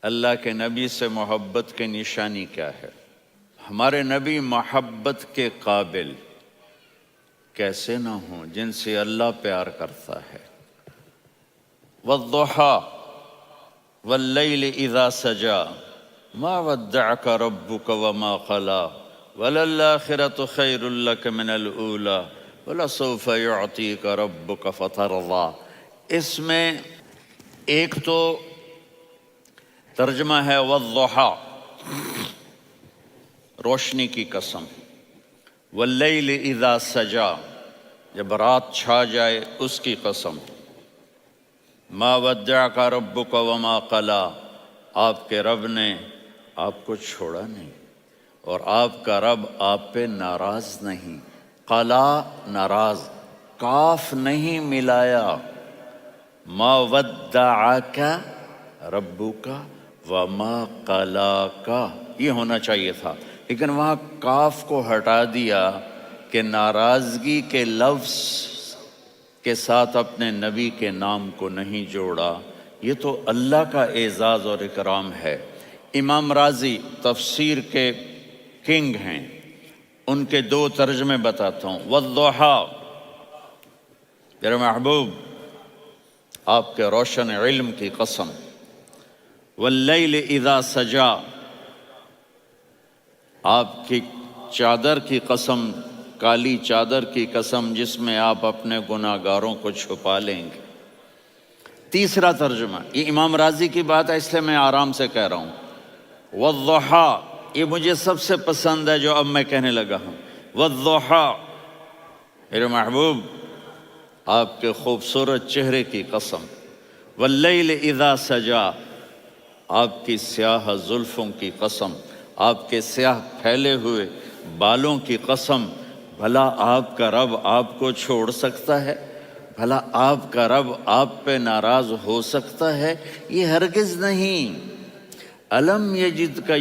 اللہ کے نبی سے محبت کی نشانی کیا ہے؟ ہمارے نبی محبت کے قابل کیسے نہ ہوں جن سے اللہ پیار کرتا ہے۔ والضحیٰ واللیل اذا سجا ما ودعک ربک وما قلا وللآخرة خیر لک من الأولی ولسوف یعطیک ربک فترضی۔ اس میں ایک تو ترجمہ ہے والضحیٰ، روشنی کی قسم، واللیل اذا سجا، جب رات چھا جائے اس کی قسم، ما ودعک ربک وما قلا، آپ کے رب نے آپ کو چھوڑا نہیں اور آپ کا رب آپ پہ ناراض نہیں۔ قلا ناراض، کاف نہیں ملایا، ما ودعک ربک وما قلاک یہ ہونا چاہیے تھا، لیکن وہاں کاف کو ہٹا دیا کہ ناراضگی کے لفظ کے ساتھ اپنے نبی کے نام کو نہیں جوڑا۔ یہ تو اللہ کا اعزاز اور اکرام ہے۔ امام رازی تفسیر کے کنگ ہیں، ان کے دو ترجمے بتاتا ہوں۔ والضحیٰ، میرے محبوب آپ کے روشن علم کی قسم، واللیل اذا سجا، آپ کی چادر کی قسم، کالی چادر کی قسم جس میں آپ اپنے گناہ گاروں کو چھپا لیں گے۔ تیسرا ترجمہ، یہ امام رازی کی بات ہے اس لیے میں آرام سے کہہ رہا ہوں۔ والضحیٰ، یہ مجھے سب سے پسند ہے جو اب میں کہنے لگا ہوں۔ والضحیٰ، میرے محبوب آپ کے خوبصورت چہرے کی قسم، واللیل اذا سجا، آپ کی سیاہ زلفوں کی قسم، آپ کے سیاہ پھیلے ہوئے بالوں کی قسم، بھلا آپ کا رب آپ کو چھوڑ سکتا ہے؟ بھلا آپ کا رب آپ پہ ناراض ہو سکتا ہے؟ یہ ہرگز نہیں۔ الم یجد کا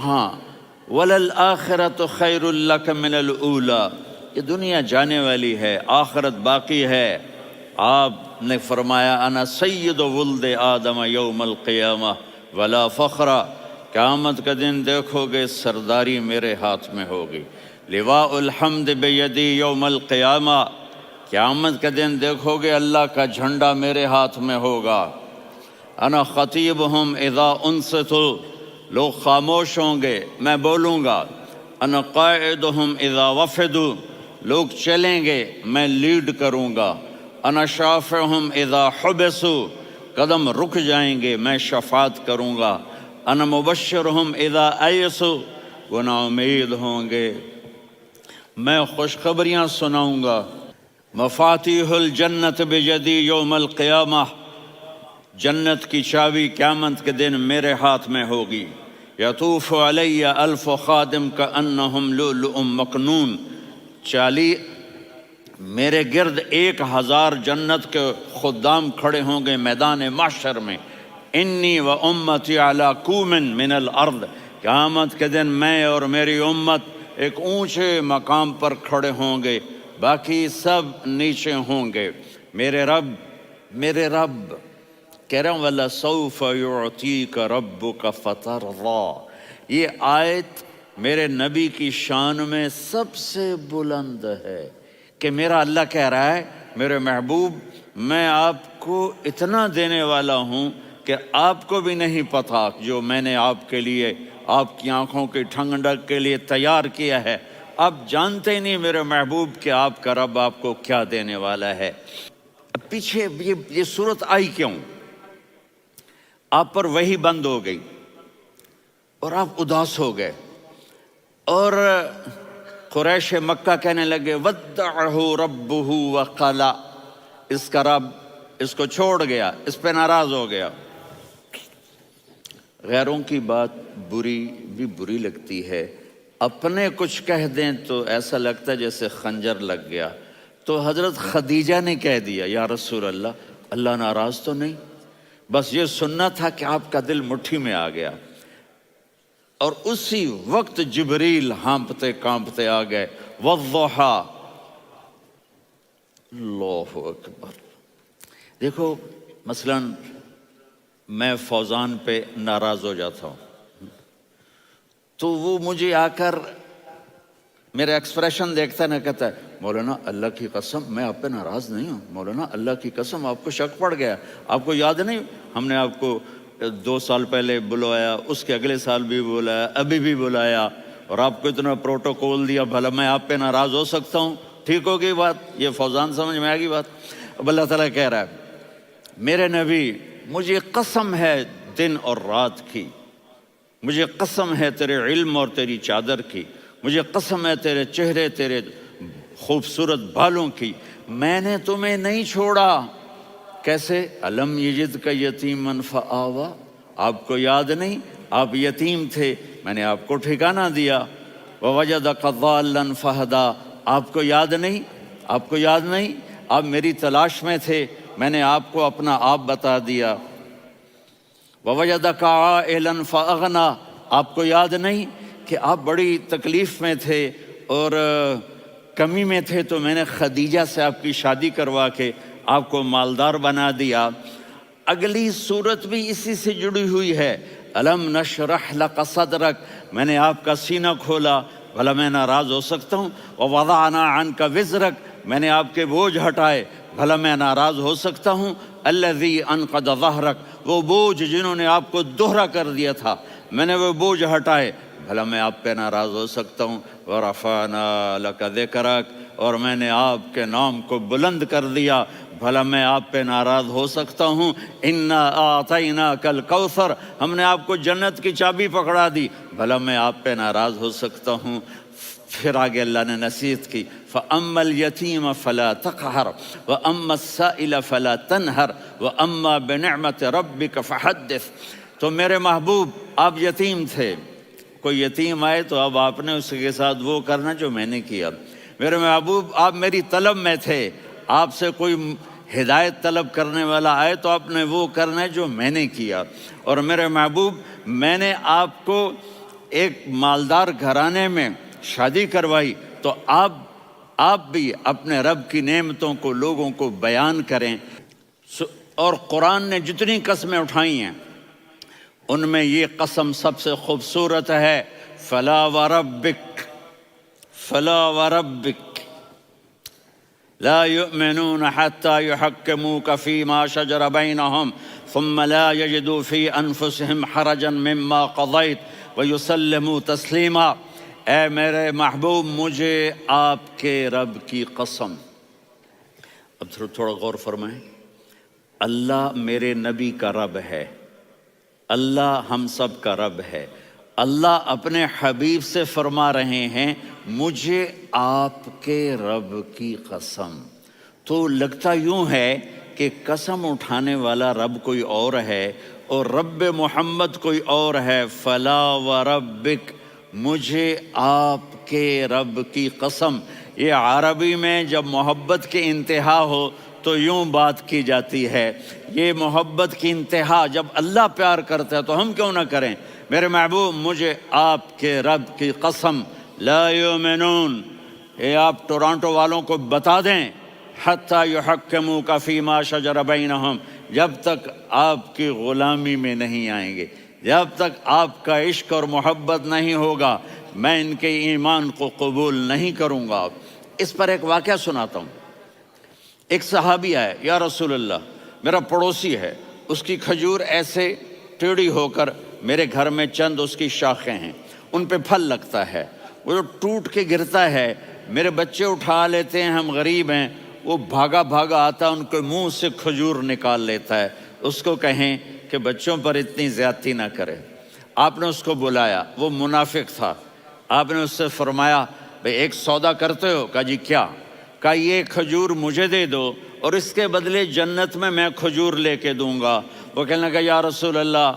ہاں، وللآخرۃ خیر لک من الاولی، یہ دنیا جانے والی ہے، آخرت باقی ہے۔ آپ نے فرمایا انا سید ولد آدم یوم القیامہ ولا فخر، قیامت کا دن دیکھو گے سرداری میرے ہاتھ میں ہوگی۔ لواء الحمد بیدی یوم القیامہ، قیامت کا دن دیکھو گے اللہ کا جھنڈا میرے ہاتھ میں ہوگا۔ انا خطیبہم اذا انصتوا، لوگ خاموش ہوں گے میں بولوں گا۔ انا قائدہم اذا وفدوا، لوگ چلیں گے میں لیڈ کروں گا۔ انا شافعہم اذا حبسوا، قدم رک جائیں گے میں شفاعت کروں گا۔ انا مبشرہم اذا ایسوا، وہ نا امید ہوں گے میں خوشخبریاں سناؤں گا۔ مفاتیح الجنت بیدی یوم القیامہ، جنت کی چابی قیامت کے دن میرے ہاتھ میں ہوگی۔ یطوف علی الف خادم کانہم لؤلؤ مکنون، میرے گرد 1000 جنت کے خدام کھڑے ہوں گے میدان محشر میں۔ انی و امتی علی کوم من الارض، قیامت کے دن میں اور میری امت ایک اونچے مقام پر کھڑے ہوں گے، باقی سب نیچے ہوں گے۔ میرے رب کہہ رہا ہوں وَلَسَوْفَ يُعْطِيكَ رَبُّكَ فَتَرْضَىٰ، یہ آیت میرے نبی کی شان میں سب سے بلند ہے کہ میرا اللہ کہہ رہا ہے میرے محبوب میں آپ کو اتنا دینے والا ہوں کہ آپ کو بھی نہیں پتا جو میں نے آپ کے لیے، آپ کی آنکھوں کی ٹھنڈک کے لیے تیار کیا ہے۔ آپ جانتے نہیں میرے محبوب کہ آپ کا رب آپ کو کیا دینے والا ہے۔ پیچھے یہ صورت آئی کیوں؟ آپ پر وحی بند ہو گئی اور آپ اداس ہو گئے، اور قریش مکہ کہنے لگے ودعہ ربہ وقلا، اس کا رب اس کو چھوڑ گیا، اس پہ ناراض ہو گیا۔ غیروں کی بات بری لگتی ہے، اپنے کچھ کہہ دیں تو ایسا لگتا ہے جیسے خنجر لگ گیا۔ تو حضرت خدیجہ نے کہہ دیا یا رسول اللہ، اللہ ناراض تو نہیں؟ بس یہ سننا تھا کہ آپ کا دل مٹھی میں آ گیا۔ اور اسی وقت جبریل ہانپتے کانپتے آ گئے۔ والضحیٰ، اللہ اکبر۔ دیکھو مثلاً میں فوزان پہ ناراض ہو جاتا ہوں تو وہ مجھے آ کر میرا ایکسپریشن دیکھتا ہے نا، کہتا ہے مولانا اللہ کی قسم میں آپ پہ ناراض نہیں ہوں، مولانا اللہ کی قسم آپ کو شک پڑ گیا، آپ کو یاد نہیں ہم نے آپ کو 2 سال پہلے بلوایا، اس کے اگلے سال بھی بلایا، ابھی بھی بلایا، اور آپ کو اتنا پروٹوکول دیا، بھلا میں آپ پہ ناراض ہو سکتا ہوں؟ ٹھیک ہوگی بات؟ یہ فوزان سمجھ میں آ گئی بات؟ اب اللہ تعالیٰ کہہ رہا ہے میرے نبی مجھے قسم ہے دن اور رات کی، مجھے قسم ہے تیرے علم اور تیری چادر کی، مجھے قسم ہے تیرے چہرے، تیرے خوبصورت بالوں کی، میں نے تمہیں نہیں چھوڑا۔ کیسے؟ الم یجد کا یتیمن فآوا، آپ کو یاد نہیں آپ یتیم تھے، میں نے آپ کو ٹھکانہ دیا۔ ووجدک ضالا فہدا، آپ کو یاد نہیں، آپ کو یاد نہیں آپ میری تلاش میں تھے، میں نے آپ کو اپنا آپ بتا دیا۔ ووجدک عائلا فاغنا، آپ کو یاد نہیں کہ آپ بڑی تکلیف میں تھے اور کمی میں تھے، تو میں نے خدیجہ سے آپ کی شادی کروا کے آپ کو مالدار بنا دیا۔ اگلی صورت بھی اسی سے جڑی ہوئی ہے، الم نشرح لک صدرک، میں نے آپ کا سینہ کھولا، بھلا میں ناراض ہو سکتا ہوں؟ ووضعنا عنک وزرک، میں نے آپ کے بوجھ ہٹائے، بھلا میں ناراض ہو سکتا ہوں؟ الذی انقض ظہرک، وہ بوجھ جنہوں نے آپ کو دوہرا کر دیا تھا، میں نے وہ بوجھ ہٹائے، بھلا میں آپ پہ ناراض ہو سکتا ہوں؟ ورفعنا لک ذکرک، اور میں نے آپ کے نام کو بلند کر دیا، بھلا میں آپ پہ ناراض ہو سکتا ہوں؟ انا اعطیناک الکوثر، ہم نے آپ کو جنت کی چابی پکڑا دی، بھلا میں آپ پہ ناراض ہو سکتا ہوں؟ پھر آگے اللہ نے نصیحت کی، فَأَمَّا الْيَتِيمَ فَلَا تَقْهَرْ وَأَمَّا السَّائِلَ فَلَا تَنْهَرْ وَأَمَّا بِنِعْمَةِ رَبِّكَ فَحَدِّثْ۔ تو میرے محبوب آپ یتیم تھے، کوئی یتیم آئے تو اب آپ نے اس کے ساتھ وہ کرنا جو میں نے کیا۔ میرے محبوب آپ میری طلب میں تھے، آپ سے کوئی ہدایت طلب کرنے والا آئے تو آپ نے وہ کرنا ہے جو میں نے کیا۔ اور میرے محبوب میں نے آپ کو ایک مالدار گھرانے میں شادی کروائی، تو آپ بھی اپنے رب کی نعمتوں کو لوگوں کو بیان کریں۔ اور قرآن نے جتنی قسمیں اٹھائی ہیں ان میں یہ قسم سب سے خوبصورت ہے، فلا وربک، فلا وربک لا يؤمنون حتى يحكموك فيما شجر بينهم ثم لا يجدوا في انفسهم حرجا مما قضيت ويسلموا تسلیما۔ اے میرے محبوب مجھے آپ کے رب کی قسم، اب تھوڑا غور فرمائیں، اللہ میرے نبی کا رب ہے، اللہ ہم سب کا رب ہے، اللہ اپنے حبیب سے فرما رہے ہیں مجھے آپ کے رب کی قسم۔ تو لگتا یوں ہے کہ قسم اٹھانے والا رب کوئی اور ہے اور رب محمد کوئی اور ہے۔ فلا وربک، مجھے آپ کے رب کی قسم۔ یہ عربی میں جب محبت کی انتہا ہو تو یوں بات کی جاتی ہے، یہ محبت کی انتہا جب اللہ پیار کرتا ہے تو ہم کیوں نہ کریں؟ میرے محبوب مجھے آپ کے رب کی قسم، لا یؤمنون، یہ آپ ٹورانٹو والوں کو بتا دیں، حتی یحکموک فیما شجر بینہم، جب تک آپ کی غلامی میں نہیں آئیں گے، جب تک آپ کا عشق اور محبت نہیں ہوگا، میں ان کے ایمان کو قبول نہیں کروں گا۔ اس پر ایک واقعہ سناتا ہوں۔ ایک صحابی آئے، یا رسول اللہ میرا پڑوسی ہے، اس کی کھجور ایسے ٹیڑھی ہو کر میرے گھر میں چند اس کی شاخیں ہیں، ان پہ پھل لگتا ہے، وہ جو ٹوٹ کے گرتا ہے میرے بچے اٹھا لیتے ہیں، ہم غریب ہیں، وہ بھاگا بھاگا آتا ہے ان کے منہ سے کھجور نکال لیتا ہے۔ اس کو کہیں کہ بچوں پر اتنی زیادتی نہ کرے۔ آپ نے اس کو بلایا، وہ منافق تھا، آپ نے اس سے فرمایا بھئی ایک سودا کرتے ہو؟ کہا جی کیا؟ کہا یہ کھجور مجھے دے دو اور اس کے بدلے جنت میں کھجور لے کے دوں گا۔ وہ کہنے لگا یا رسول اللہ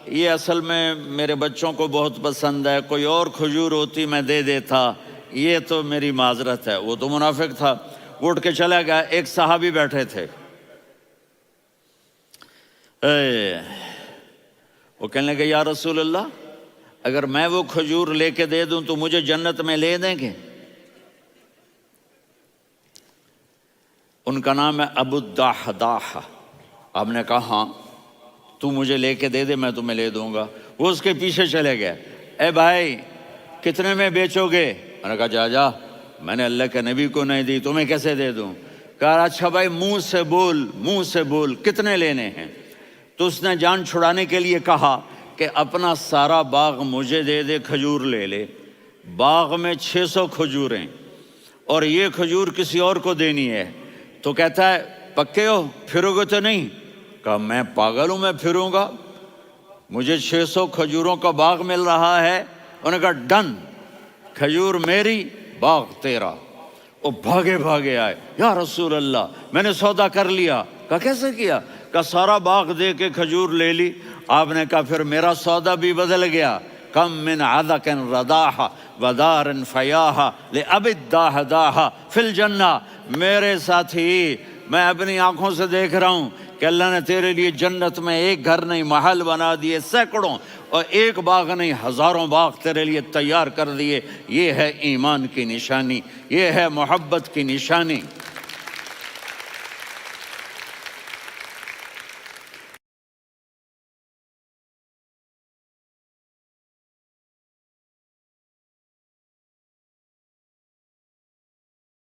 یہ اصل میں میرے بچوں کو بہت پسند ہے، کوئی اور کھجور ہوتی میں دے دیتا، یہ تو میری معذرت ہے۔ وہ تو منافق تھا، وہ اٹھ کے چلا گیا۔ ایک صحابی بیٹھے تھے، وہ کہنے لگے یا رسول اللہ اگر میں وہ کھجور لے کے دے دوں تو مجھے جنت میں لے دیں گے؟ ان کا نام ہے ابو الدحداح۔ آپ نے کہا ہاں، تو مجھے لے کے دے دے میں تمہیں لے دوں گا۔ وہ اس کے پیچھے چلے گئے، اے بھائی کتنے میں بیچو گے؟ انہوں نے کہا جا جا، میں نے اللہ کے نبی کو نہیں دی، تمہیں کیسے دے دوں؟ کہا اچھا بھائی منہ سے بول کتنے لینے ہیں؟ تو اس نے جان چھڑانے کے لیے کہا کہ اپنا سارا باغ مجھے دے دے، کھجور لے لے۔ باغ میں 600 کھجوریں اور یہ کھجور کسی اور کو دینی ہے۔ تو کہتا ہے پکے ہو، پھرو گے تو نہیں؟ کہا میں پاگل ہوں، میں پھروں گا؟ مجھے 600 کھجوروں کا باغ مل رہا ہے۔ انہوں نے کہا ڈن، کھجور میری باغ تیرا۔ وہ بھاگے آئے، یا رسول اللہ میں نے سودا کر لیا۔ کہا کیسے کیا؟ کہا سارا باغ دے کے کھجور لے لی۔ آپ نے کہا پھر میرا سودا بھی بدل گیا۔ کم من عذق رداح ودار فیاح لأب الداح داح فی الجنہ۔ میرے ساتھی میں اپنی آنکھوں سے دیکھ رہا ہوں کہ اللہ نے تیرے لیے جنت میں ایک گھر نہیں محل بنا دیے سینکڑوں، اور ایک باغ نہیں ہزاروں باغ تیرے لیے تیار کر دیے۔ یہ ہے ایمان کی نشانی، یہ ہے محبت کی نشانی۔